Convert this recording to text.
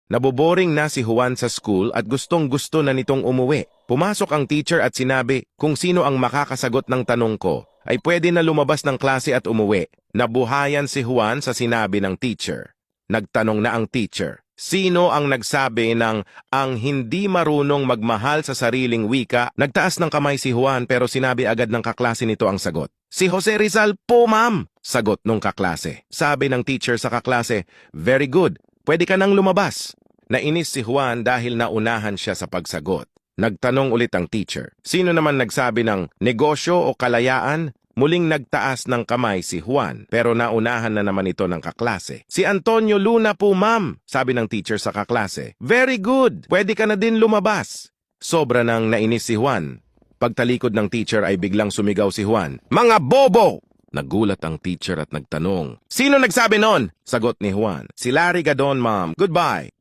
Naboboring na si Juan sa school at gustong-gusto na nitong umuwi. Pumasok ang teacher at sinabi kung sino ang makakasagot ng tanong ko ay pwede na lumabas ng klase at umuwi. Nabuhayan si Juan sa sinabi ng teacher. Nagtanong na ang teacher, sino ang nagsabi ng ang hindi marunong magmahal sa sariling wika? Nagtaas ng kamay si Juan pero sinabi agad ng kaklase nito ang sagot. Si Jose Rizal po, ma'am! Sagot nung kaklase. Sabi ng teacher sa kaklase, very good, pwede ka nang lumabas. Nainis si Juan dahil naunahan siya sa pagsagot. Nagtanong ulit ang teacher, sino naman nagsabi ng negosyo o kalayaan? Muling nagtaas ng kamay si Juan pero naunahan na naman ito ng kaklase. Si Antonio Luna po, ma'am, sabi ng teacher sa kaklase. Very good, pwede ka na din lumabas. Sobra nang nainis si Juan. Pagtalikod ng teacher ay biglang sumigaw si Juan, mga bobo! Nagulat ang teacher at nagtanong, sino nagsabi nun? Sagot ni Juan, si Larry Gadon, ma'am. Goodbye.